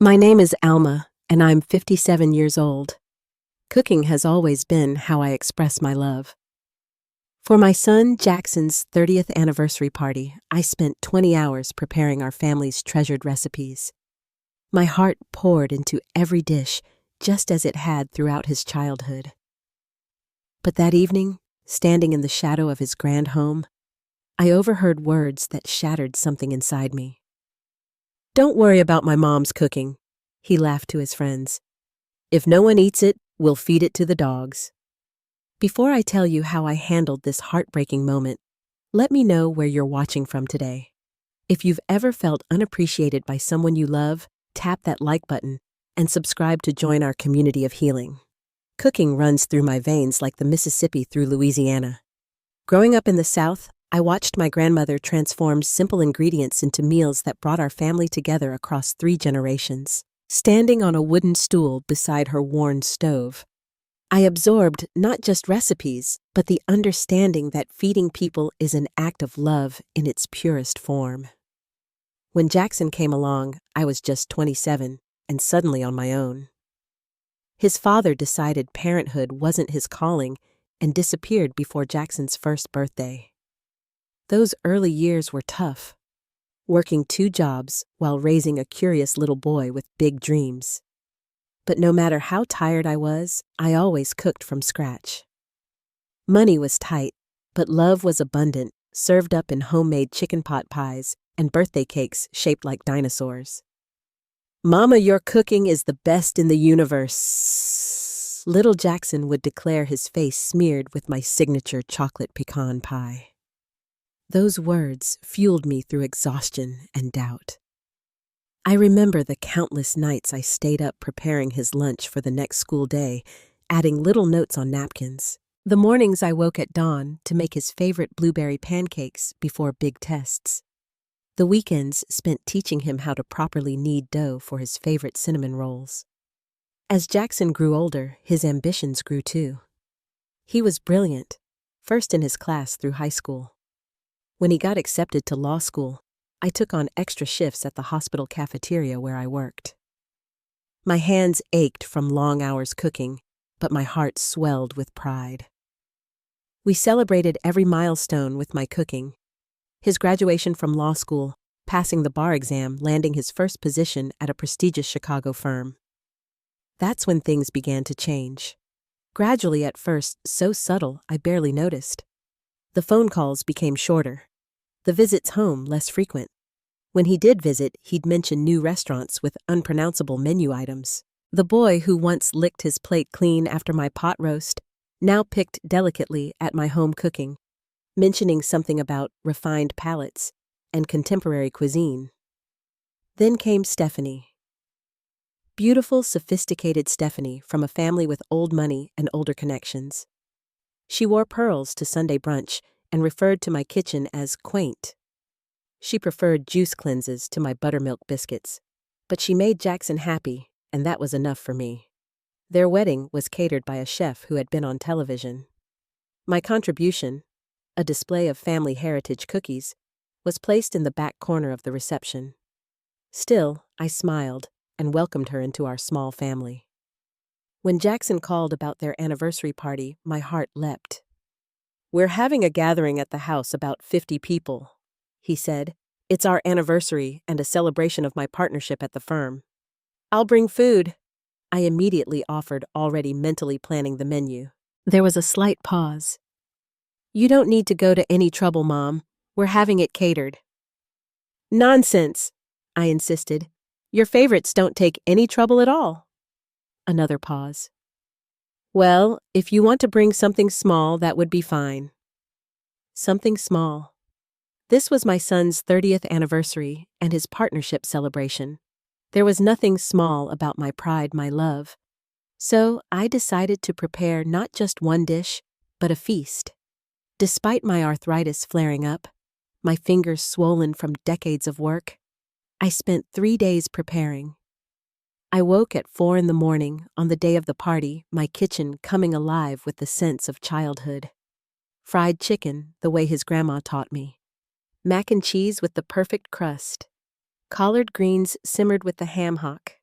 My name is Alma, and I'm 57 years old. Cooking has always been how I express my love. For my son Jackson's 30th anniversary party, I spent 20 hours preparing our family's treasured recipes. My heart poured into every dish, just as it had throughout his childhood. But that evening, standing in the shadow of his grand home, I overheard words that shattered something inside me. "Don't worry about my mom's cooking," he laughed to his friends. "If no one eats it, we'll feed it to the dogs." Before I tell you how I handled this heartbreaking moment, let me know where you're watching from today. If you've ever felt unappreciated by someone you love, tap that like button and subscribe to join our community of healing. Cooking runs through my veins like the Mississippi through Louisiana. Growing up in the South, I watched my grandmother transform simple ingredients into meals that brought our family together across 3 generations. Standing on a wooden stool beside her worn stove, I absorbed not just recipes, but the understanding that feeding people is an act of love in its purest form. When Jackson came along, I was just 27 and suddenly on my own. His father decided parenthood wasn't his calling and disappeared before Jackson's first birthday. Those early years were tough, working 2 jobs while raising a curious little boy with big dreams. But no matter how tired I was, I always cooked from scratch. Money was tight, but love was abundant, served up in homemade chicken pot pies and birthday cakes shaped like dinosaurs. "Mama, your cooking is the best in the universe," little Jackson would declare, his face smeared with my signature chocolate pecan pie. Those words fueled me through exhaustion and doubt. I remember the countless nights I stayed up preparing his lunch for the next school day, adding little notes on napkins. The mornings I woke at dawn to make his favorite blueberry pancakes before big tests. The weekends spent teaching him how to properly knead dough for his favorite cinnamon rolls. As Jackson grew older, his ambitions grew too. He was brilliant, first in his class through high school. When he got accepted to law school, I took on extra shifts at the hospital cafeteria where I worked. My hands ached from long hours cooking, but my heart swelled with pride. We celebrated every milestone with my cooking. His graduation from law school, passing the bar exam, landing his first position at a prestigious Chicago firm. That's when things began to change. Gradually at first, so subtle I barely noticed. The phone calls became shorter. The visits home less frequent. When he did visit, he'd mention new restaurants with unpronounceable menu items. The boy who once licked his plate clean after my pot roast now picked delicately at my home cooking, mentioning something about refined palates and contemporary cuisine. Then came Stephanie. Beautiful, sophisticated Stephanie from a family with old money and older connections. She wore pearls to Sunday brunch and referred to my kitchen as quaint. She preferred juice cleanses to my buttermilk biscuits, but she made Jackson happy, and that was enough for me. Their wedding was catered by a chef who had been on television. My contribution, a display of family heritage cookies, was placed in the back corner of the reception. Still, I smiled and welcomed her into our small family. When Jackson called about their anniversary party, my heart leapt. "We're having a gathering at the house, about 50 people," he said. "It's our anniversary and a celebration of my partnership at the firm." "I'll bring food," I immediately offered, already mentally planning the menu. There was a slight pause. "You don't need to go to any trouble, Mom. We're having it catered." "Nonsense," I insisted. "Your favorites don't take any trouble at all." Another pause. "Well, if you want to bring something small, that would be fine." Something small. This was my son's 30th anniversary and his partnership celebration. There was nothing small about my pride, my love. So I decided to prepare not just one dish, but a feast. Despite my arthritis flaring up, my fingers swollen from decades of work, I spent 3 days preparing. I woke at 4 in the morning on the day of the party, my kitchen coming alive with the sense of childhood. Fried chicken, the way his grandma taught me. Mac and cheese with the perfect crust. Collard greens simmered with the ham hock.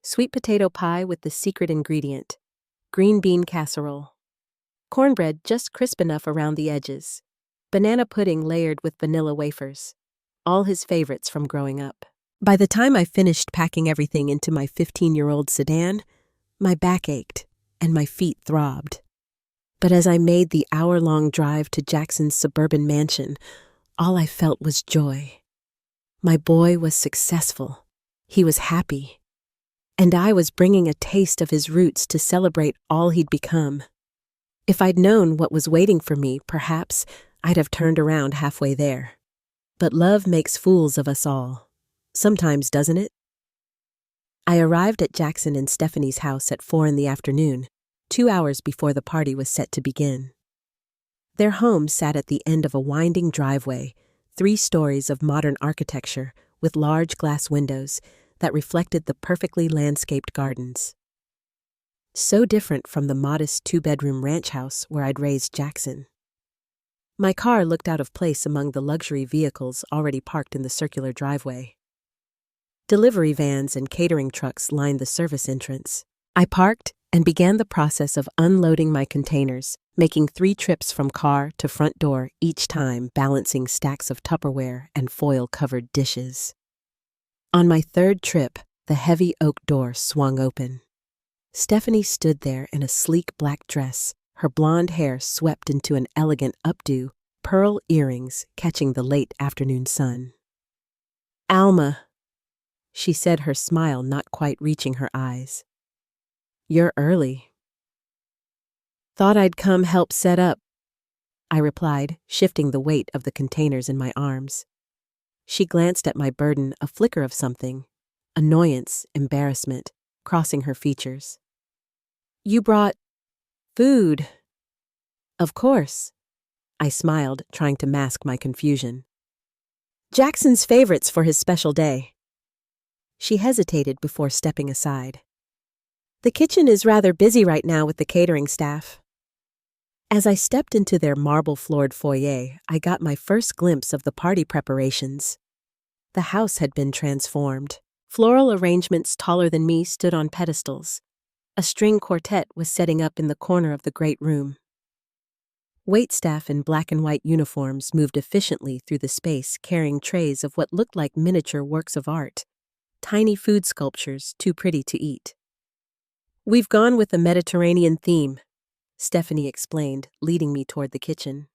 Sweet potato pie with the secret ingredient. Green bean casserole. Cornbread just crisp enough around the edges. Banana pudding layered with vanilla wafers. All his favorites from growing up. By the time I finished packing everything into my 15-year-old sedan, my back ached and my feet throbbed. But as I made the hour-long drive to Jackson's suburban mansion, all I felt was joy. My boy was successful. He was happy. And I was bringing a taste of his roots to celebrate all he'd become. If I'd known what was waiting for me, perhaps I'd have turned around halfway there. But love makes fools of us all. Sometimes, doesn't it? I arrived at Jackson and Stephanie's house at 4 p.m, 2 hours before the party was set to begin. Their home sat at the end of a winding driveway, 3 stories of modern architecture with large glass windows that reflected the perfectly landscaped gardens. So different from the modest 2-bedroom ranch house where I'd raised Jackson. My car looked out of place among the luxury vehicles already parked in the circular driveway. Delivery vans and catering trucks lined the service entrance. I parked and began the process of unloading my containers, making 3 trips from car to front door each time, balancing stacks of Tupperware and foil-covered dishes. On my 3rd trip, the heavy oak door swung open. Stephanie stood there in a sleek black dress, her blonde hair swept into an elegant updo, pearl earrings catching the late afternoon sun. "Alma," she said, her smile not quite reaching her eyes. "You're early." "Thought I'd come help set up," I replied, shifting the weight of the containers in my arms. She glanced at my burden, a flicker of something, annoyance, embarrassment, crossing her features. "You brought food." "Of course," I smiled, trying to mask my confusion. "Jackson's favorites for his special day." She hesitated before stepping aside. "The kitchen is rather busy right now with the catering staff." As I stepped into their marble-floored foyer, I got my first glimpse of the party preparations. The house had been transformed. Floral arrangements taller than me stood on pedestals. A string quartet was setting up in the corner of the great room. Waitstaff in black and white uniforms moved efficiently through the space, carrying trays of what looked like miniature works of art, tiny food sculptures too pretty to eat. "We've gone with a Mediterranean theme," Stephanie explained, leading me toward the kitchen.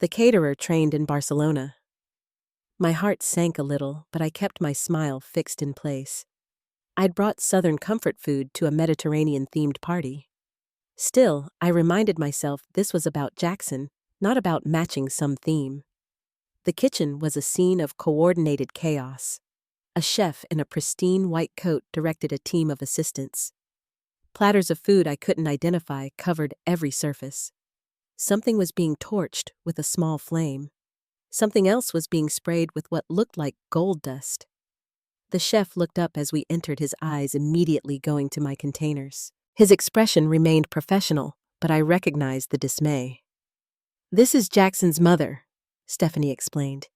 "The caterer trained in Barcelona." My heart sank a little, but I kept my smile fixed in place. I'd brought Southern comfort food to a Mediterranean-themed party. Still, I reminded myself this was about Jackson, not about matching some theme. The kitchen was a scene of coordinated chaos. A chef in a pristine white coat directed a team of assistants. Platters of food I couldn't identify covered every surface. Something was being torched with a small flame. Something else was being sprayed with what looked like gold dust. The chef looked up as we entered, his eyes immediately going to my containers. His expression remained professional, but I recognized the dismay. "This is Jackson's mother," Stephanie explained.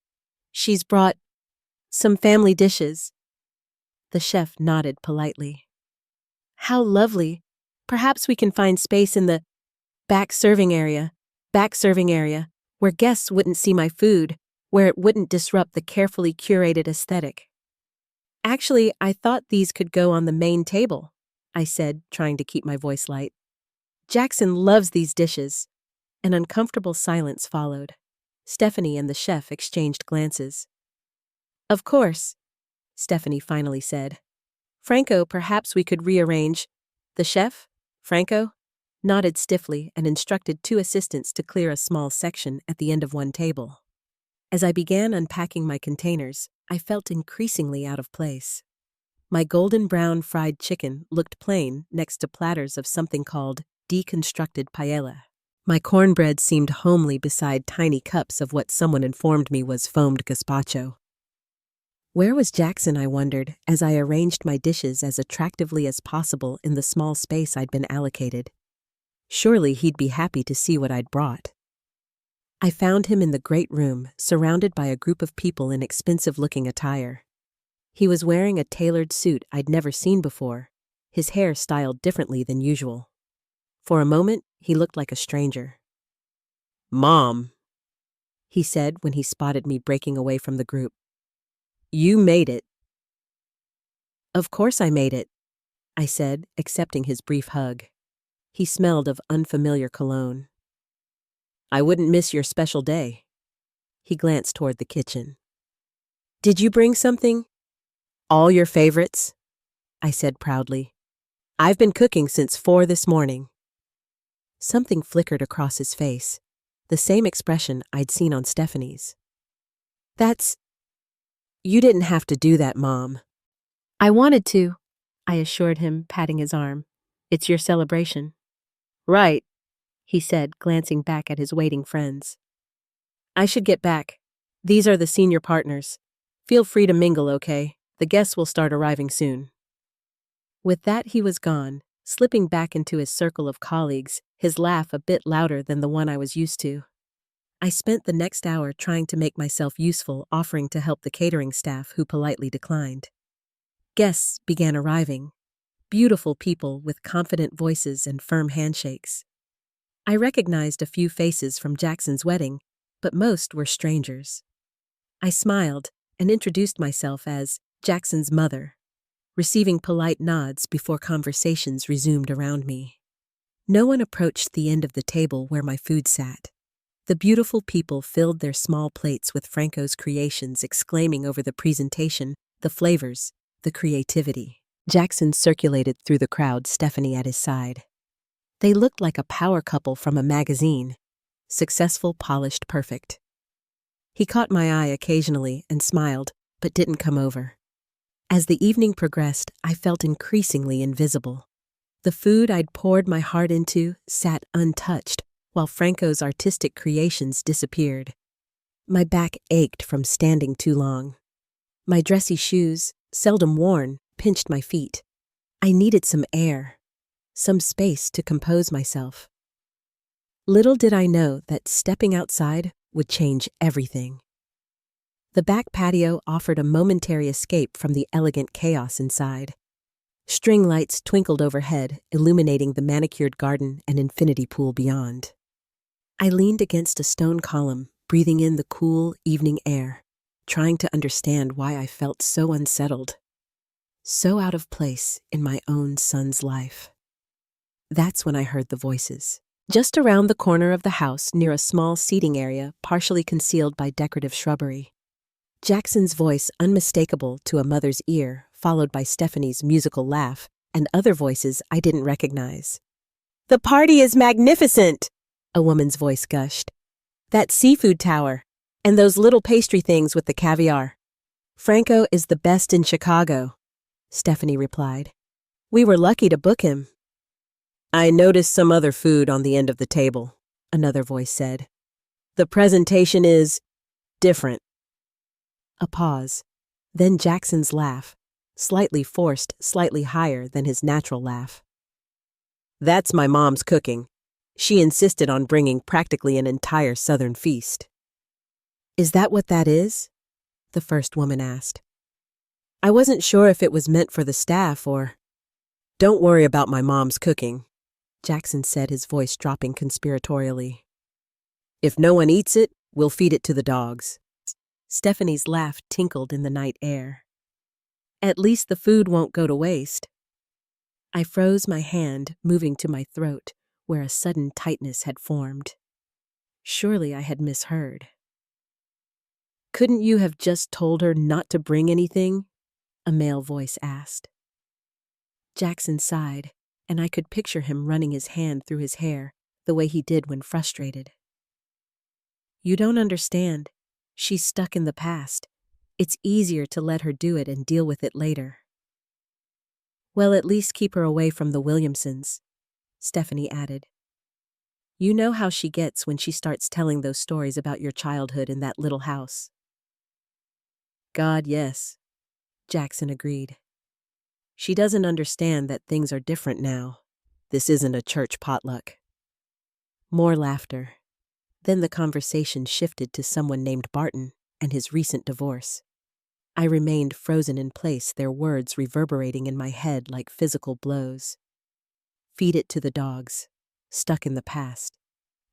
"She's brought some family dishes." The chef nodded politely. "How lovely. Perhaps we can find space in the back serving area, where guests wouldn't see my food, where it wouldn't disrupt the carefully curated aesthetic." "Actually, I thought these could go on the main table," I said, trying to keep my voice light. "Jackson loves these dishes." An uncomfortable silence followed. Stephanie and the chef exchanged glances. "Of course," Stephanie finally said. "Franco, perhaps we could rearrange." The chef, Franco, nodded stiffly and instructed 2 assistants to clear a small section at the end of one table. As I began unpacking my containers, I felt increasingly out of place. My golden brown fried chicken looked plain next to platters of something called deconstructed paella. My cornbread seemed homely beside tiny cups of what someone informed me was foamed gazpacho. Where was Jackson, I wondered, as I arranged my dishes as attractively as possible in the small space I'd been allocated? Surely he'd be happy to see what I'd brought. I found him in the great room, surrounded by a group of people in expensive-looking attire. He was wearing a tailored suit I'd never seen before, his hair styled differently than usual. For a moment, he looked like a stranger. "Mom," he said when he spotted me breaking away from the group. "You made it." "Of course I made it," I said, accepting his brief hug. He smelled of unfamiliar cologne. "I wouldn't miss your special day." He glanced toward the kitchen. "Did you bring something?" "All your favorites," I said proudly. "I've been cooking since 4 this morning." Something flickered across his face, the same expression I'd seen on Stephanie's. You didn't have to do that, Mom." "I wanted to," I assured him, patting his arm. "It's your celebration." "Right," he said, glancing back at his waiting friends. "I should get back. These are the senior partners. Feel free to mingle, okay? The guests will start arriving soon." With that, he was gone, slipping back into his circle of colleagues, his laugh a bit louder than the one I was used to. I spent the next hour trying to make myself useful, offering to help the catering staff, who politely declined. Guests began arriving, beautiful people with confident voices and firm handshakes. I recognized a few faces from Jackson's wedding, but most were strangers. I smiled and introduced myself as Jackson's mother, receiving polite nods before conversations resumed around me. No one approached the end of the table where my food sat. The beautiful people filled their small plates with Franco's creations, exclaiming over the presentation, the flavors, the creativity. Jackson circulated through the crowd, Stephanie at his side. They looked like a power couple from a magazine, successful, polished, perfect. He caught my eye occasionally and smiled, but didn't come over. As the evening progressed, I felt increasingly invisible. The food I'd poured my heart into sat untouched, while Franco's artistic creations disappeared. My back ached from standing too long. My dressy shoes, seldom worn, pinched my feet. I needed some air, some space to compose myself. Little did I know that stepping outside would change everything. The back patio offered a momentary escape from the elegant chaos inside. String lights twinkled overhead, illuminating the manicured garden and infinity pool beyond. I leaned against a stone column, breathing in the cool evening air, trying to understand why I felt so unsettled, so out of place in my own son's life. That's when I heard the voices. Just around the corner of the house, near a small seating area partially concealed by decorative shrubbery. Jackson's voice, unmistakable to a mother's ear, followed by Stephanie's musical laugh, and other voices I didn't recognize. "The party is magnificent!" a woman's voice gushed. "That seafood tower, and those little pastry things with the caviar. Franco is the best in Chicago," Stephanie replied. "We were lucky to book him." "I noticed some other food on the end of the table," another voice said. "The presentation is different." A pause, then Jackson's laugh, slightly forced, slightly higher than his natural laugh. "That's my mom's cooking. She insisted on bringing practically an entire Southern feast." "Is that what that is?" the first woman asked. "I wasn't sure if it was meant for the staff or—" "Don't worry about my mom's cooking," Jackson said, his voice dropping conspiratorially. "If no one eats it, we'll feed it to the dogs." Stephanie's laugh tinkled in the night air. "At least the food won't go to waste." I froze my hand, moving to my throat, where a sudden tightness had formed. Surely I had misheard. "Couldn't you have just told her not to bring anything?" a male voice asked. Jackson sighed, and I could picture him running his hand through his hair, the way he did when frustrated. "You don't understand. She's stuck in the past. It's easier to let her do it and deal with it later." "Well, at least keep her away from the Williamsons," Stephanie added. "You know how she gets when she starts telling those stories about your childhood in that little house." "God, yes," Jackson agreed. "She doesn't understand that things are different now. This isn't a church potluck." More laughter. Then the conversation shifted to someone named Barton and his recent divorce. I remained frozen in place, their words reverberating in my head like physical blows. Feed it to the dogs. Stuck in the past.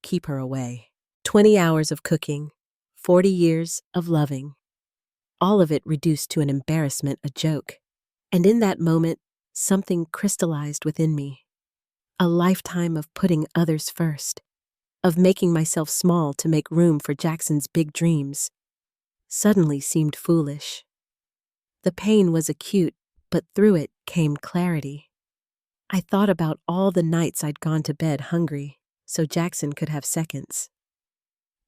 Keep her away. 20 hours of cooking. 40 years of loving. All of it reduced to an embarrassment, a joke. And in that moment, something crystallized within me. A lifetime of putting others first. Of making myself small to make room for Jackson's big dreams. Suddenly seemed foolish. The pain was acute, but through it came clarity. I thought about all the nights I'd gone to bed hungry, so Jackson could have seconds.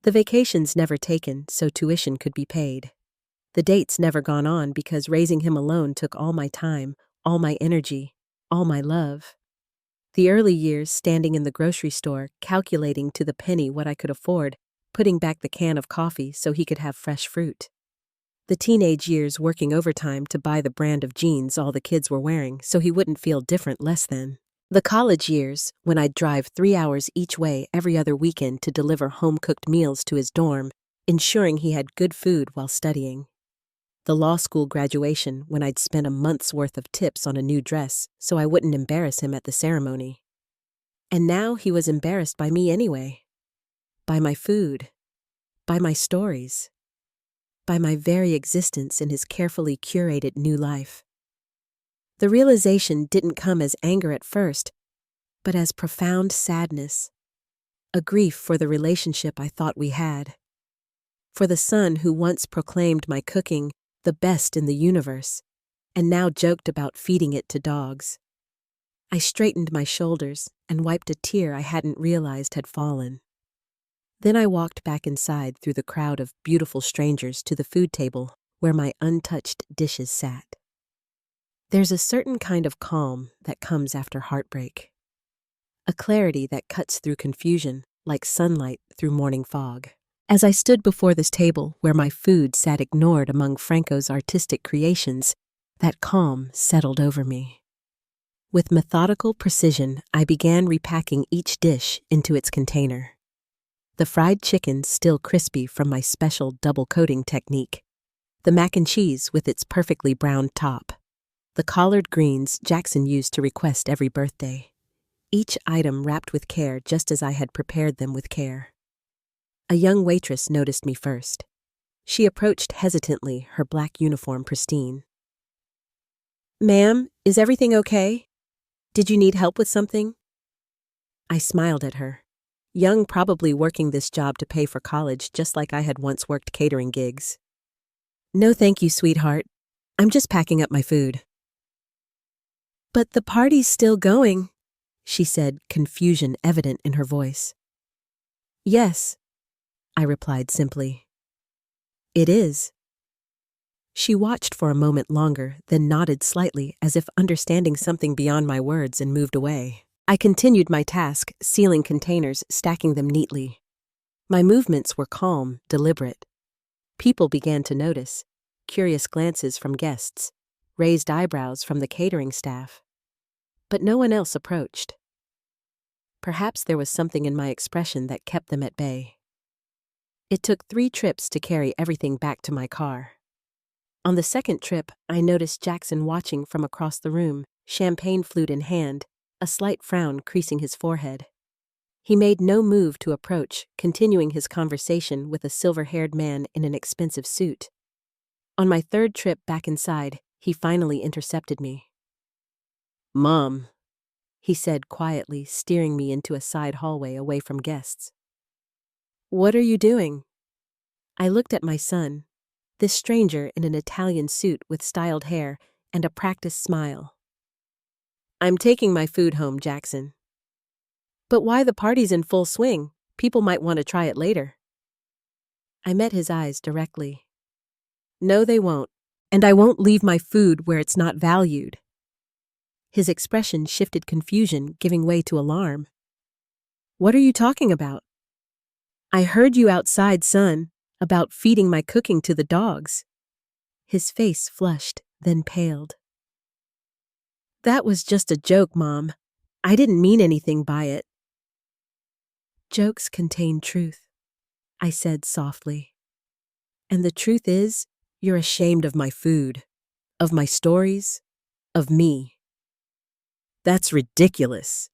The vacations never taken, so tuition could be paid. The dates never gone on because raising him alone took all my time, all my energy, all my love. The early years standing in the grocery store, calculating to the penny what I could afford, putting back the can of coffee so he could have fresh fruit. The teenage years working overtime to buy the brand of jeans all the kids were wearing so he wouldn't feel different less than. The college years, when I'd drive 3 hours each way every other weekend to deliver home-cooked meals to his dorm, ensuring he had good food while studying. The law school graduation, when I'd spent a month's worth of tips on a new dress so I wouldn't embarrass him at the ceremony. And now he was embarrassed by me anyway. By my food. By my stories. By my very existence in his carefully curated new life. The realization didn't come as anger at first, but as profound sadness. A grief for the relationship I thought we had. For the son who once proclaimed my cooking the best in the universe, and now joked about feeding it to dogs. I straightened my shoulders and wiped a tear I hadn't realized had fallen. Then I walked back inside through the crowd of beautiful strangers to the food table where my untouched dishes sat. There's a certain kind of calm that comes after heartbreak. A clarity that cuts through confusion like sunlight through morning fog. As I stood before this table where my food sat ignored among Franco's artistic creations, that calm settled over me. With methodical precision, I began repacking each dish into its container. The fried chicken still crispy from my special double coating technique. The mac and cheese with its perfectly browned top. The collard greens Jackson used to request every birthday. Each item wrapped with care just as I had prepared them with care. A young waitress noticed me first. She approached hesitantly, her black uniform pristine. "Ma'am, is everything okay? Did you need help with something?" I smiled at her. Young, probably working this job to pay for college just like I had once worked catering gigs. "No thank you, sweetheart. I'm just packing up my food." "But the party's still going," she said, confusion evident in her voice. "Yes," I replied simply. "It is." She watched for a moment longer, then nodded slightly as if understanding something beyond my words and moved away. I continued my task, sealing containers, stacking them neatly. My movements were calm, deliberate. People began to notice, curious glances from guests, raised eyebrows from the catering staff. But no one else approached. Perhaps there was something in my expression that kept them at bay. It took 3 trips to carry everything back to my car. On the second trip, I noticed Jackson watching from across the room, champagne flute in hand, a slight frown creasing his forehead. He made no move to approach, continuing his conversation with a silver-haired man in an expensive suit. On my third trip back inside, he finally intercepted me. "Mom," he said quietly, steering me into a side hallway away from guests. "What are you doing?" I looked at my son, this stranger in an Italian suit with styled hair and a practiced smile. "I'm taking my food home, Jackson." "But why, the party's in full swing? People might want to try it later." I met his eyes directly. "No, they won't. And I won't leave my food where it's not valued." His expression shifted confusion, giving way to alarm. "What are you talking about?" "I heard you outside, son, about feeding my cooking to the dogs." His face flushed, then paled. "That was just a joke, Mom. I didn't mean anything by it." "Jokes contain truth," I said softly. "And the truth is, You're ashamed of my food, of my stories, of me. That's ridiculous,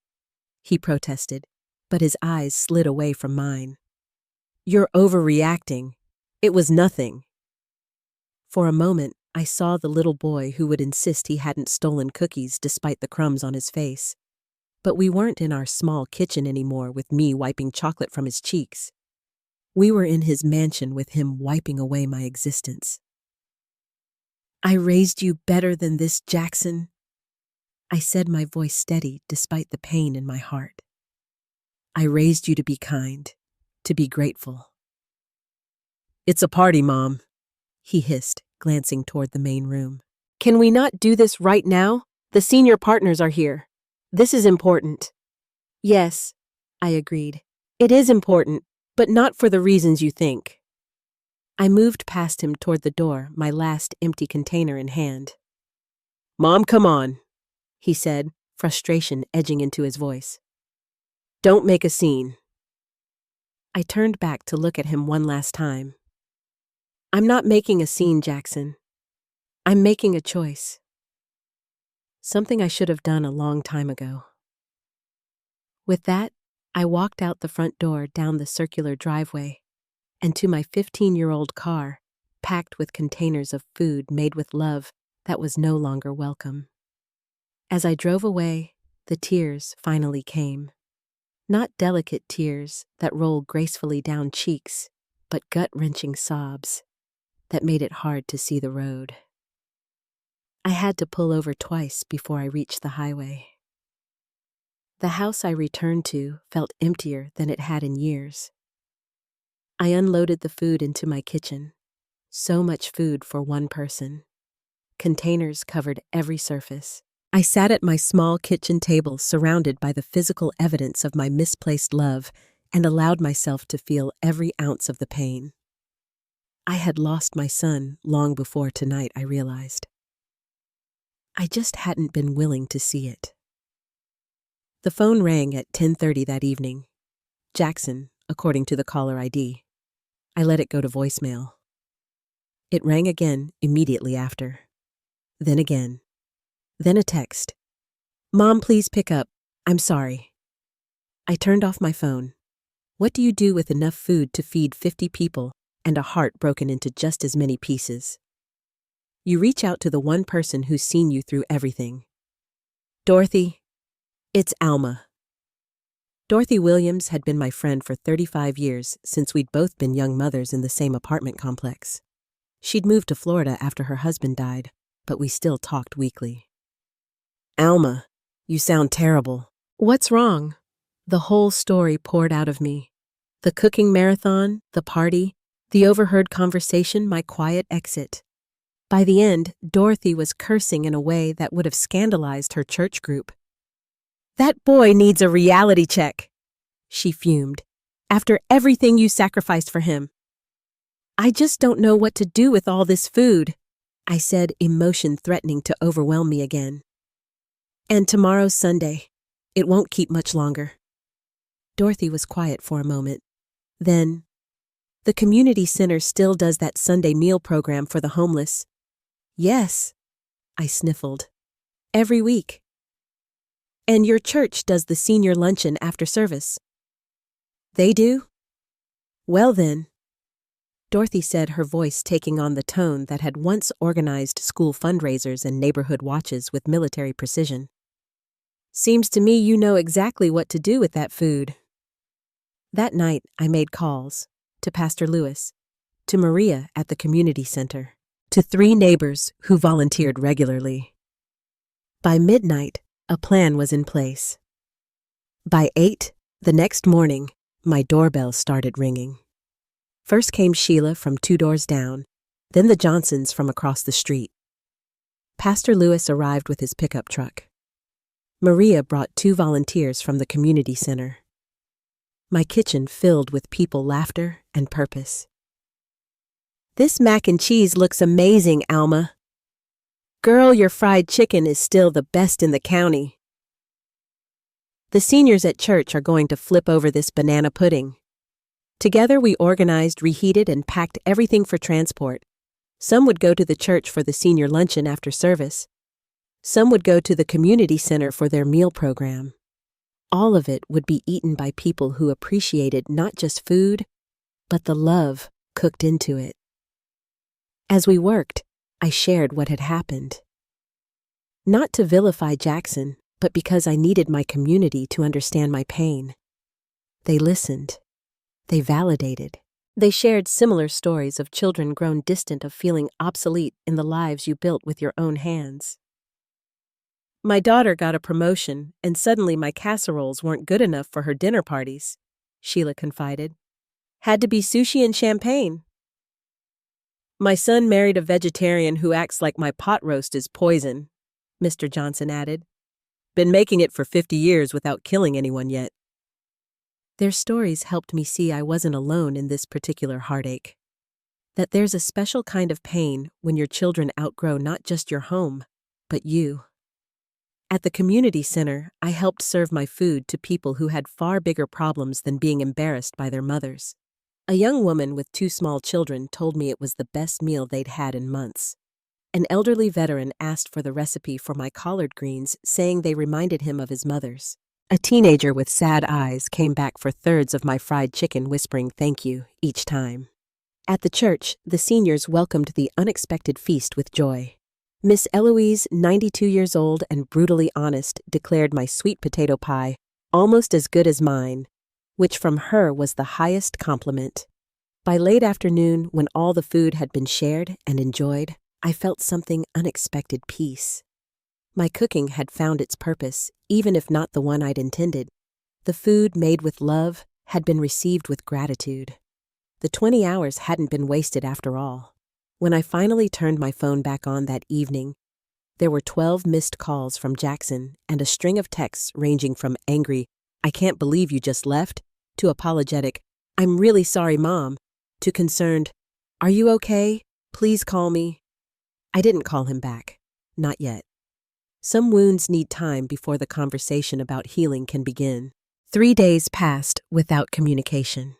he protested, but his eyes slid away from mine. You're overreacting. It was nothing. For a moment, I saw the little boy who would insist he hadn't stolen cookies despite the crumbs on his face. But we weren't in our small kitchen anymore with me wiping chocolate from his cheeks. We were in his mansion with him wiping away my existence. I raised you better than this, Jackson, I said, my voice steady despite the pain in my heart. I raised you to be kind, to be grateful. It's a party, Mom, he hissed, glancing toward the main room. Can we not do this right now? The senior partners are here. This is important. Yes, I agreed. It is important, but not for the reasons you think. I moved past him toward the door, my last empty container in hand. Mom, come on, he said, frustration edging into his voice. Don't make a scene. I turned back to look at him one last time. I'm not making a scene, Jackson. I'm making a choice. Something I should have done a long time ago. With that, I walked out the front door down the circular driveway and to my 15-year-old car, packed with containers of food made with love that was no longer welcome. As I drove away, the tears finally came. Not delicate tears that rolled gracefully down cheeks, but gut-wrenching sobs that made it hard to see the road. I had to pull over twice before I reached the highway. The house I returned to felt emptier than it had in years. I unloaded the food into my kitchen. So much food for one person. Containers covered every surface. I sat at my small kitchen table surrounded by the physical evidence of my misplaced love and allowed myself to feel every ounce of the pain. I had lost my son long before tonight, I realized. I just hadn't been willing to see it. The phone rang at 10:30 that evening. Jackson, according to the caller ID. I let it go to voicemail. It rang again immediately after. Then again. Then a text. Mom, please pick up. I'm sorry. I turned off my phone. What do you do with enough food to feed 50 people and a heart broken into just as many pieces? You reach out to the one person who's seen you through everything. Dorothy, it's Alma. Dorothy Williams had been my friend for 35 years since we'd both been young mothers in the same apartment complex. She'd moved to Florida after her husband died, but we still talked weekly. Alma, you sound terrible. What's wrong? The whole story poured out of me. The cooking marathon, the party, the overheard conversation, my quiet exit. By the end, Dorothy was cursing in a way that would have scandalized her church group. That boy needs a reality check, she fumed, after everything you sacrificed for him. I just don't know what to do with all this food, I said, emotion threatening to overwhelm me again. And tomorrow's Sunday. It won't keep much longer. Dorothy was quiet for a moment. Then, the community center still does that Sunday meal program for the homeless. Yes, I sniffled. Every week. And your church does the senior luncheon after service. They do? Well then, Dorothy said, her voice taking on the tone that had once organized school fundraisers and neighborhood watches with military precision. Seems to me you know exactly what to do with that food. That night, I made calls to Pastor Lewis, to Maria at the community center, to 3 neighbors who volunteered regularly. By midnight, a plan was in place. By 8, the next morning, my doorbell started ringing. First came Sheila from 2 doors down, then the Johnsons from across the street. Pastor Lewis arrived with his pickup truck. Maria brought 2 volunteers from the community center. My kitchen filled with people, laughter, and purpose. This mac and cheese looks amazing, Alma. Girl, your fried chicken is still the best in the county. The seniors at church are going to flip over this banana pudding. Together we organized, reheated, and packed everything for transport. Some would go to the church for the senior luncheon after service. Some would go to the community center for their meal program. All of it would be eaten by people who appreciated not just food, but the love cooked into it. As we worked, I shared what had happened. Not to vilify Jackson, but because I needed my community to understand my pain. They listened. They validated. They shared similar stories of children grown distant of feeling obsolete in the lives you built with your own hands. My daughter got a promotion, and suddenly my casseroles weren't good enough for her dinner parties, Sheila confided. Had to be sushi and champagne. My son married a vegetarian who acts like my pot roast is poison, Mr. Johnson added. Been making it for 50 years without killing anyone yet. Their stories helped me see I wasn't alone in this particular heartache. That there's a special kind of pain when your children outgrow not just your home, but you. At the community center, I helped serve my food to people who had far bigger problems than being embarrassed by their mothers. A young woman with 2 small children told me it was the best meal they'd had in months. An elderly veteran asked for the recipe for my collard greens, saying they reminded him of his mother's. A teenager with sad eyes came back for thirds of my fried chicken, whispering thank you each time. At the church, the seniors welcomed the unexpected feast with joy. Miss Eloise, 92 years old and brutally honest, declared my sweet potato pie almost as good as mine, which from her was the highest compliment. By late afternoon, when all the food had been shared and enjoyed, I felt something unexpected peace. My cooking had found its purpose, even if not the one I'd intended. The food made with love had been received with gratitude. The 20 hours hadn't been wasted after all. When I finally turned my phone back on that evening, there were 12 missed calls from Jackson and a string of texts ranging from angry, "I can't believe you just left," to apologetic, "I'm really sorry, Mom," to concerned, "Are you okay? Please call me." I didn't call him back. Not yet. Some wounds need time before the conversation about healing can begin. 3 days passed without communication.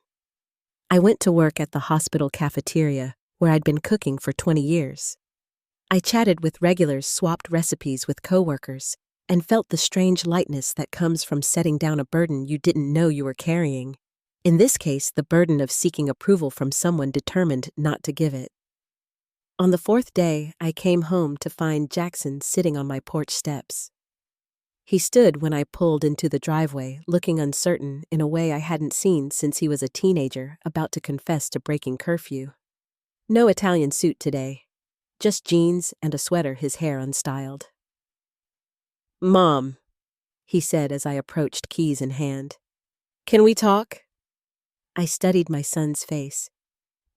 I went to work at the hospital cafeteria, where I'd been cooking for 20 years. I chatted with regulars, swapped recipes with coworkers, and felt the strange lightness that comes from setting down a burden you didn't know you were carrying. In this case, the burden of seeking approval from someone determined not to give it. On the 4th day, I came home to find Jackson sitting on my porch steps. He stood when I pulled into the driveway, looking uncertain in a way I hadn't seen since he was a teenager about to confess to breaking curfew. No Italian suit today, just jeans and a sweater, his hair unstyled. "Mom," he said as I approached, keys in hand. "Can we talk?" I studied my son's face.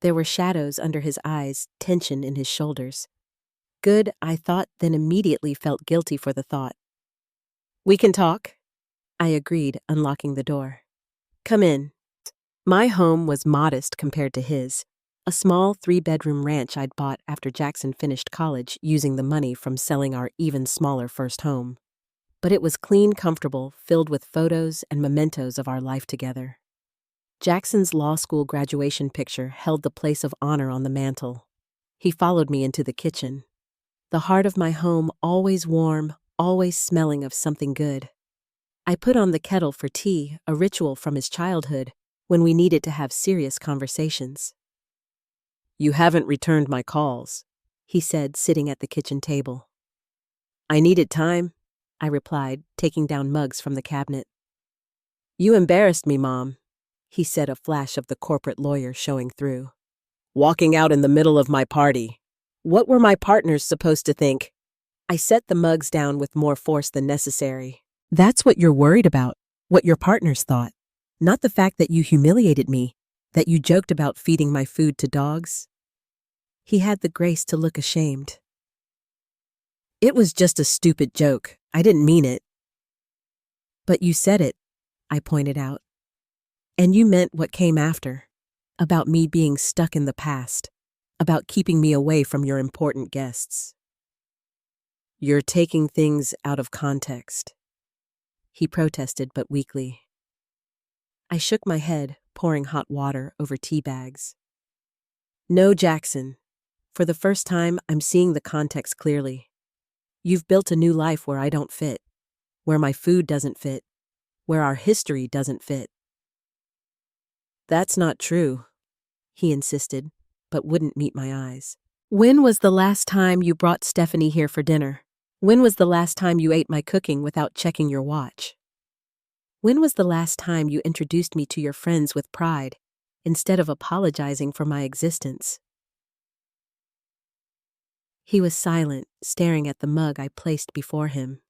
There were shadows under his eyes, tension in his shoulders. Good, I thought, then immediately felt guilty for the thought. "We can talk," I agreed, unlocking the door. "Come in." My home was modest compared to his. A small 3-bedroom ranch I'd bought after Jackson finished college using the money from selling our even smaller first home. But it was clean, comfortable, filled with photos and mementos of our life together. Jackson's law school graduation picture held the place of honor on the mantel. He followed me into the kitchen. The heart of my home always warm, always smelling of something good. I put on the kettle for tea, a ritual from his childhood, when we needed to have serious conversations. "You haven't returned my calls," he said, sitting at the kitchen table. "I needed time," I replied, taking down mugs from the cabinet. "You embarrassed me, Mom," he said, a flash of the corporate lawyer showing through. "Walking out in the middle of my party. What were my partners supposed to think?" I set the mugs down with more force than necessary. "That's what you're worried about, what your partners thought. Not the fact that you humiliated me, that you joked about feeding my food to dogs." He had the grace to look ashamed. "It was just a stupid joke. I didn't mean it." "But you said it," I pointed out. "And you meant what came after, about me being stuck in the past, about keeping me away from your important guests." "You're taking things out of context," he protested, but weakly. I shook my head, pouring hot water over tea bags. "No, Jackson, For the first time, I'm seeing the context clearly. You've built a new life where I don't fit, where my food doesn't fit, where our history doesn't fit. That's not true, he insisted, but wouldn't meet my eyes. When was the last time you brought Stephanie here for dinner? When was the last time you ate my cooking without checking your watch? When was the last time you introduced me to your friends with pride, instead of apologizing for my existence? He was silent, staring at the mug I placed before him.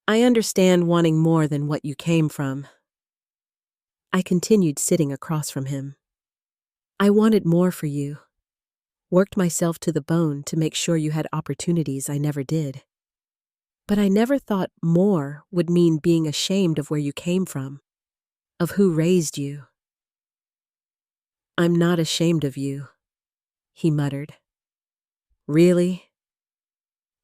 I understand wanting more than what you came from. I continued sitting across from him. I wanted more for you. Worked myself to the bone to make sure you had opportunities I never did. But I never thought more would mean being ashamed of where you came from, of who raised you. I'm not ashamed of you, he muttered. Really?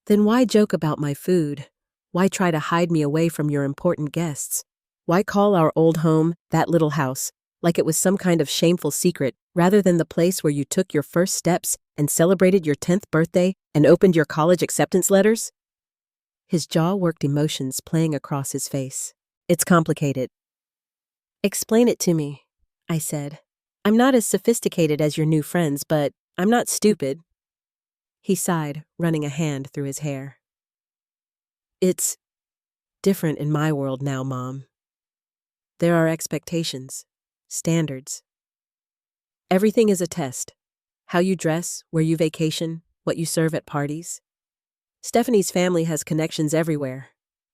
Then why joke about my food? Why try to hide me away from your important guests? Why call our old home, that little house, like it was some kind of shameful secret, rather than the place where you took your first steps and celebrated your 10th birthday and opened your college acceptance letters? His jaw worked emotions playing across his face. It's complicated. Explain it to me, I said. I'm not as sophisticated as your new friends, but I'm not stupid. He sighed, running a hand through his hair. It's different in my world now, Mom. There are expectations, standards. Everything is a test. How you dress, where you vacation, what you serve at parties. Stephanie's family has connections everywhere.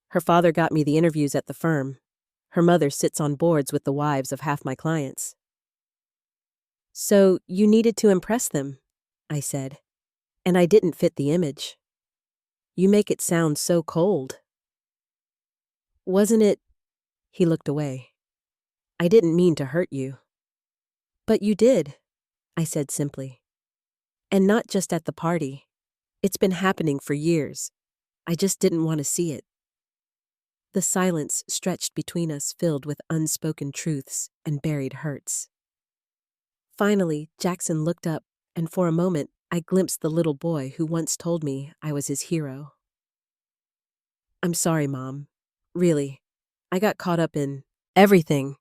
Her father got me the interviews at the firm. Her mother sits on boards with the wives of half my clients. So you needed to impress them, I said. And I didn't fit the image. You make it sound so cold. Wasn't it? He looked away. I didn't mean to hurt you. But you did, I said simply. And not just at the party. It's been happening for years. I just didn't want to see it. The silence stretched between us filled with unspoken truths and buried hurts. Finally, Jackson looked up, and for a moment, I glimpsed the little boy who once told me I was his hero. I'm sorry, Mom. Really. I got caught up in everything.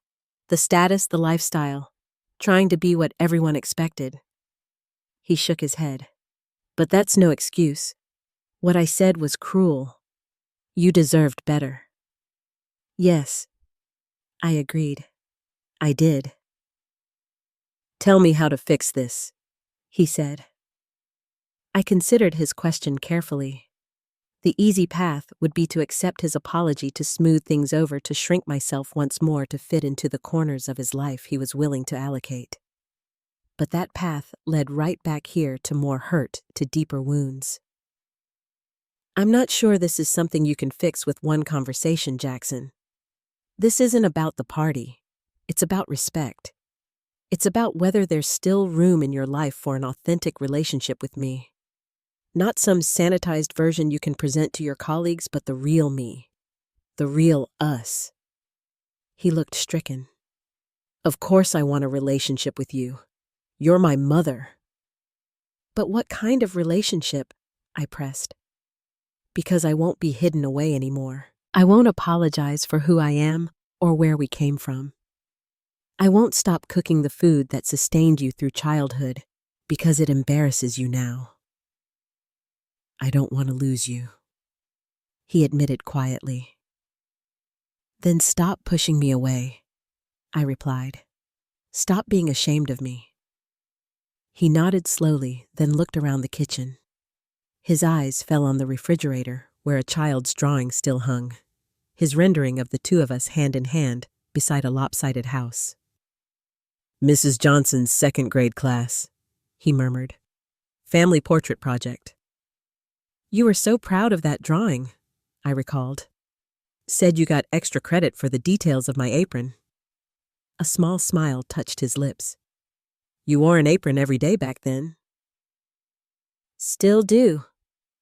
The status, the lifestyle. Trying to be what everyone expected. He shook his head. But that's no excuse. What I said was cruel. You deserved better. Yes, I agreed. I did. Tell me how to fix this, he said. I considered his question carefully. The easy path would be to accept his apology, to smooth things over, to shrink myself once more to fit into the corners of his life he was willing to allocate. But that path led right back here to more hurt, to deeper wounds. I'm not sure this is something you can fix with one conversation, Jackson. This isn't about the party. It's about respect. It's about whether there's still room in your life for an authentic relationship with me. Not some sanitized version you can present to your colleagues, but the real me. The real us. He looked stricken. Of course I want a relationship with you. You're my mother. But what kind of relationship? I pressed. Because I won't be hidden away anymore. I won't apologize for who I am or where we came from. I won't stop cooking the food that sustained you through childhood because it embarrasses you now. I don't want to lose you, he admitted quietly. Then stop pushing me away, I replied. Stop being ashamed of me. He nodded slowly, then looked around the kitchen. His eyes fell on the refrigerator, where a child's drawing still hung, his rendering of the two of us hand in hand beside a lopsided house. Mrs. Johnson's second grade class, he murmured. Family portrait project. You were so proud of that drawing, I recalled. Said you got extra credit for the details of my apron. A small smile touched his lips. You wore an apron every day back then. Still do,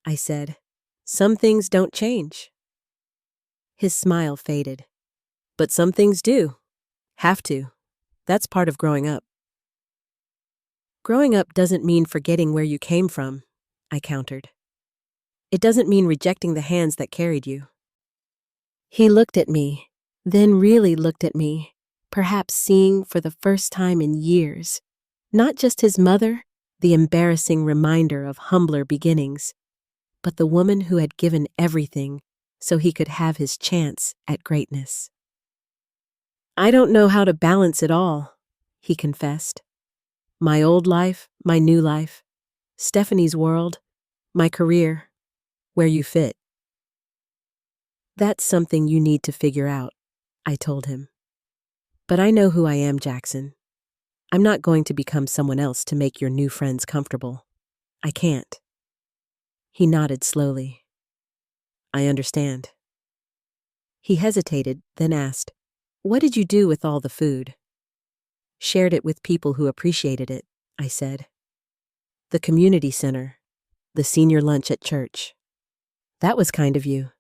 I said. Some things don't change. His smile faded. But some things do. Have to. That's part of growing up. Growing up doesn't mean forgetting where you came from, I countered. It doesn't mean rejecting the hands that carried you. He looked at me, then really looked at me, perhaps seeing for the first time in years, not just his mother, the embarrassing reminder of humbler beginnings, but the woman who had given everything so he could have his chance at greatness. I don't know how to balance it all, he confessed. My old life, my new life, Stephanie's world, my career, where you fit. That's something you need to figure out, I told him. But I know who I am, Jackson. I'm not going to become someone else to make your new friends comfortable. I can't. He nodded slowly. I understand. He hesitated, then asked, What did you do with all the food? Shared it with people who appreciated it, I said. The community center, the senior lunch at church. That was kind of you.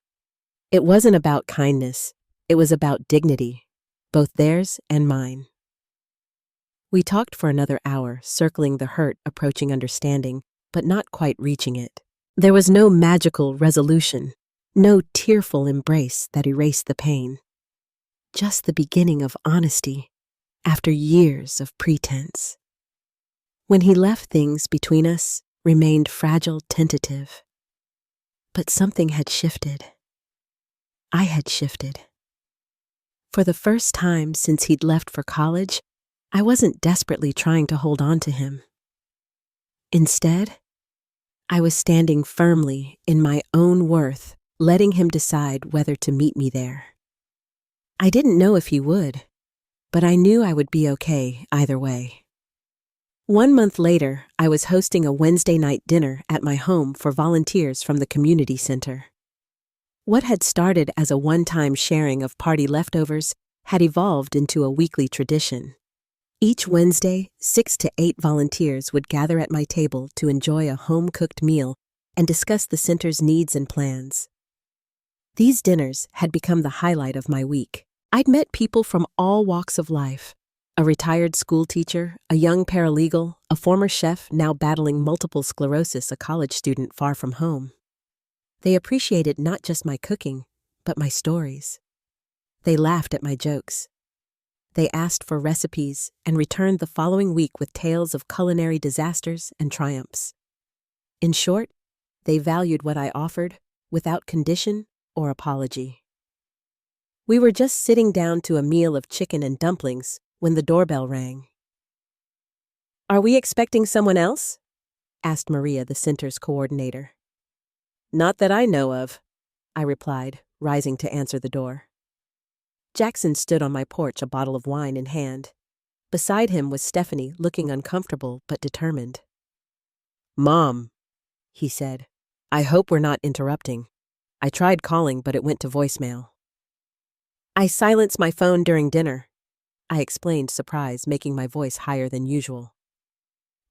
It wasn't about kindness. It was about dignity, both theirs and mine. We talked for another hour, circling the hurt approaching understanding, but not quite reaching it. There was no magical resolution, no tearful embrace that erased the pain. Just the beginning of honesty, after years of pretense. When he left, things between us remained fragile, tentative. But something had shifted. I had shifted. For the first time since he'd left for college, I wasn't desperately trying to hold on to him. Instead, I was standing firmly in my own worth, letting him decide whether to meet me there. I didn't know if he would, but I knew I would be okay either way. 1 month later, I was hosting a Wednesday night dinner at my home for volunteers from the community center. What had started as a one-time sharing of party leftovers had evolved into a weekly tradition. Each Wednesday, 6 to 8 volunteers would gather at my table to enjoy a home-cooked meal and discuss the center's needs and plans. These dinners had become the highlight of my week. I'd met people from all walks of life. A retired school teacher, a young paralegal, a former chef now battling multiple sclerosis, a college student far from home. They appreciated not just my cooking, but my stories. They laughed at my jokes. They asked for recipes and returned the following week with tales of culinary disasters and triumphs. In short, they valued what I offered without condition or apology. We were just sitting down to a meal of chicken and dumplings when the doorbell rang. "Are we expecting someone else?" asked Maria, the center's coordinator. "Not that I know of," I replied, rising to answer the door. Jackson stood on my porch, a bottle of wine in hand. Beside him was Stephanie, looking uncomfortable but determined. "Mom," he said, "I hope we're not interrupting. I tried calling, but it went to voicemail." "I silenced my phone during dinner," I explained, surprise making my voice higher than usual.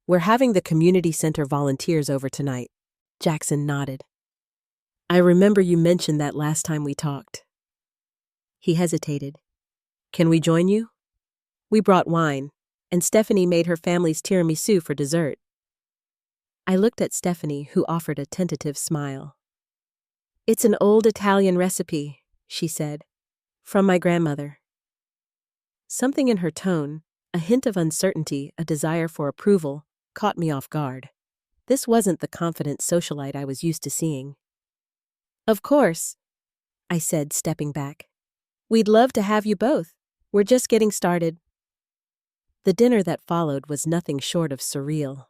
"We're having the community center volunteers over tonight." Jackson nodded. "I remember you mentioned that last time we talked." He hesitated. "Can we join you?" We brought wine, and Stephanie made her family's tiramisu for dessert. I looked at Stephanie, who offered a tentative smile. "It's an old Italian recipe," she said, "from my grandmother." Something in her tone, a hint of uncertainty, a desire for approval, caught me off guard. This wasn't the confident socialite I was used to seeing. "Of course," I said, stepping back. "We'd love to have you both. We're just getting started." The dinner that followed was nothing short of surreal.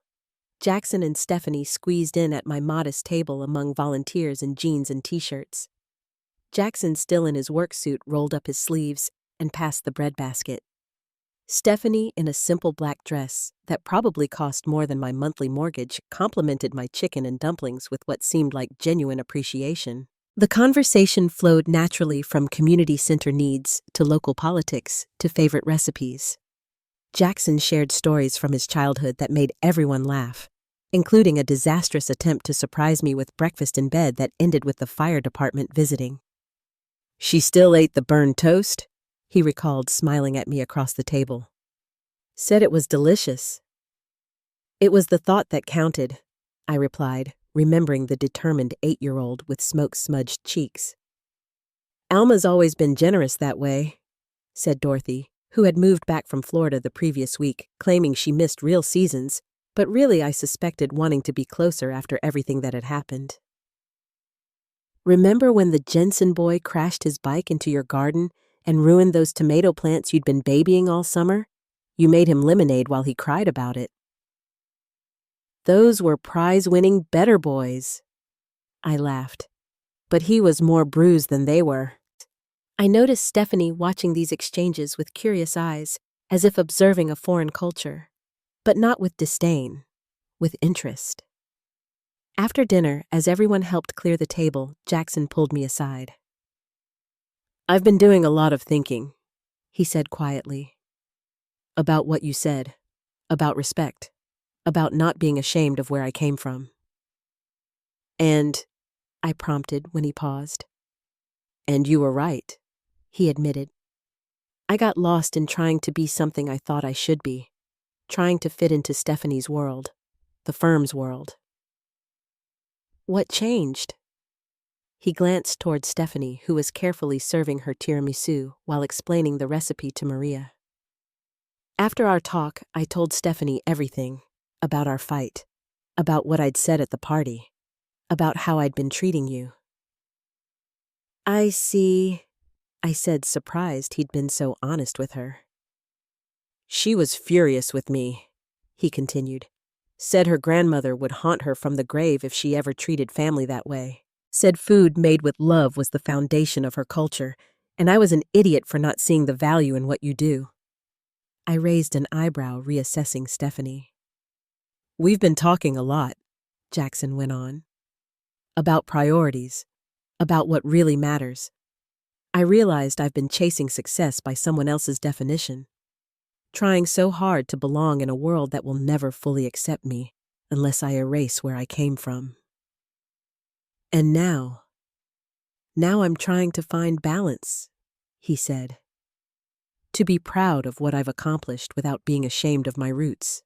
Jackson and Stephanie squeezed in at my modest table among volunteers in jeans and t-shirts. Jackson, still in his work suit, rolled up his sleeves and passed the breadbasket. Stephanie, in a simple black dress that probably cost more than my monthly mortgage, complimented my chicken and dumplings with what seemed like genuine appreciation. The conversation flowed naturally from community center needs to local politics to favorite recipes. Jackson shared stories from his childhood that made everyone laugh, including a disastrous attempt to surprise me with breakfast in bed that ended with the fire department visiting. "She still ate the burned toast?" he recalled, smiling at me across the table. "Said it was delicious." It was the thought that counted, I replied, remembering the determined 8-year-old with smoke-smudged cheeks. Alma's always been generous that way, said Dorothy, who had moved back from Florida the previous week, claiming she missed real seasons, but really I suspected wanting to be closer after everything that had happened. Remember when the Jensen boy crashed his bike into your garden and ruined those tomato plants you'd been babying all summer? You made him lemonade while he cried about it. Those were prize-winning better boys. I laughed. But he was more bruised than they were. I noticed Stephanie watching these exchanges with curious eyes, as if observing a foreign culture, but not with disdain, with interest. After dinner, as everyone helped clear the table, Jackson pulled me aside. I've been doing a lot of thinking, he said quietly. About what you said, about respect, about not being ashamed of where I came from. And, I prompted when he paused. And you were right, he admitted. I got lost in trying to be something I thought I should be, trying to fit into Stephanie's world, the firm's world. What changed? He glanced toward Stephanie, who was carefully serving her tiramisu while explaining the recipe to Maria. After our talk, I told Stephanie everything, about our fight, about what I'd said at the party, about how I'd been treating you. I see, I said, surprised he'd been so honest with her. She was furious with me, he continued. Said her grandmother would haunt her from the grave if she ever treated family that way. Said food made with love was the foundation of her culture, and I was an idiot for not seeing the value in what you do. I raised an eyebrow, reassessing Stephanie. We've been talking a lot, Jackson went on. About priorities, about what really matters. I realized I've been chasing success by someone else's definition, trying so hard to belong in a world that will never fully accept me unless I erase where I came from. And now I'm trying to find balance, he said. To be proud of what I've accomplished without being ashamed of my roots.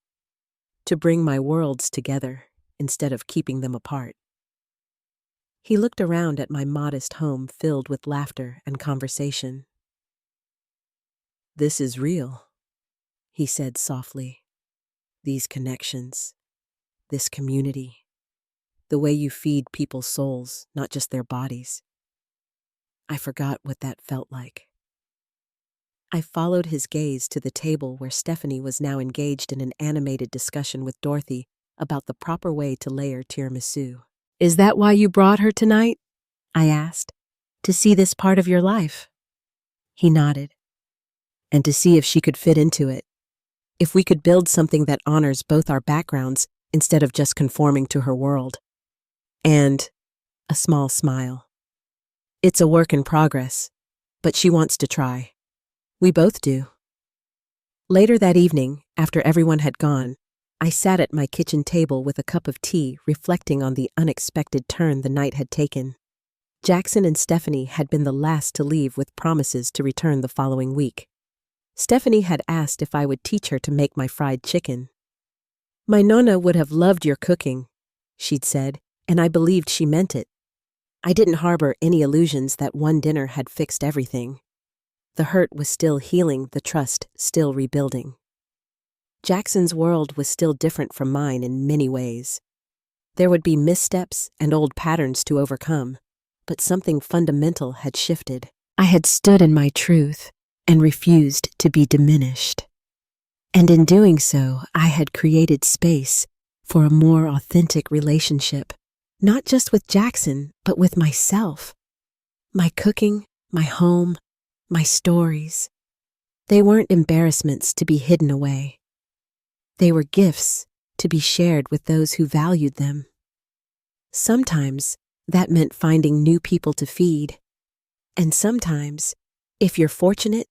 To bring my worlds together instead of keeping them apart. He looked around at my modest home filled with laughter and conversation. This is real, he said softly. These connections, this community, the way you feed people's souls, not just their bodies. I forgot what that felt like. I followed his gaze to the table where Stephanie was now engaged in an animated discussion with Dorothy about the proper way to layer tiramisu. Is that why you brought her tonight? I asked. To see this part of your life? He nodded. And to see if she could fit into it. If we could build something that honors both our backgrounds instead of just conforming to her world. And a small smile. It's a work in progress, but she wants to try. We both do. Later that evening, after everyone had gone, I sat at my kitchen table with a cup of tea, reflecting on the unexpected turn the night had taken. Jackson and Stephanie had been the last to leave with promises to return the following week. Stephanie had asked if I would teach her to make my fried chicken. My nonna would have loved your cooking, she'd said, and I believed she meant it. I didn't harbor any illusions that one dinner had fixed everything. The hurt was still healing, the trust still rebuilding. Jackson's world was still different from mine in many ways. There would be missteps and old patterns to overcome, but something fundamental had shifted. I had stood in my truth and refused to be diminished. And in doing so, I had created space for a more authentic relationship, not just with Jackson, but with myself. My cooking, my home, my stories. They weren't embarrassments to be hidden away. They were gifts to be shared with those who valued them. Sometimes that meant finding new people to feed. And sometimes, if you're fortunate,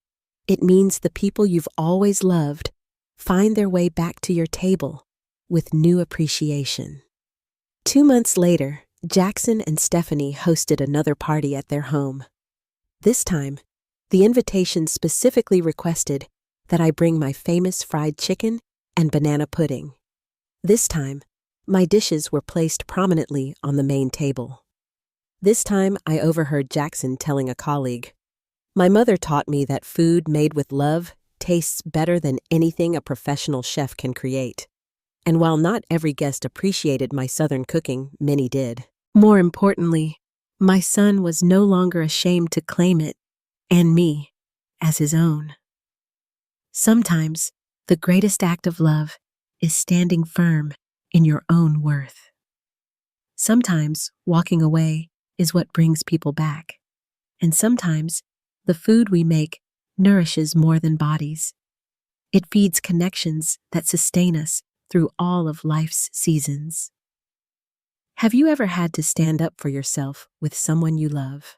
it means the people you've always loved find their way back to your table with new appreciation. 2 months later, Jackson and Stephanie hosted another party at their home. This time, the invitation specifically requested that I bring my famous fried chicken and banana pudding. This time, my dishes were placed prominently on the main table. This time, I overheard Jackson telling a colleague, "My mother taught me that food made with love tastes better than anything a professional chef can create." And while not every guest appreciated my Southern cooking, many did. More importantly, my son was no longer ashamed to claim it, and me, as his own. Sometimes, the greatest act of love is standing firm in your own worth. Sometimes, walking away is what brings people back. And sometimes, the food we make nourishes more than bodies. It feeds connections that sustain us through all of life's seasons. Have you ever had to stand up for yourself with someone you love?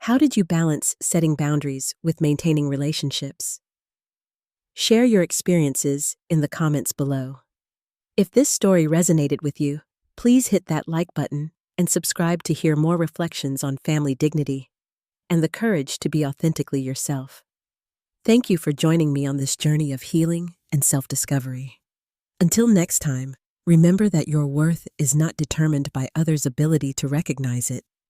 How did you balance setting boundaries with maintaining relationships? Share your experiences in the comments below. If this story resonated with you, please hit that like button and subscribe to hear more reflections on family dignity and the courage to be authentically yourself. Thank you for joining me on this journey of healing and self-discovery. Until next time, remember that your worth is not determined by others' ability to recognize it.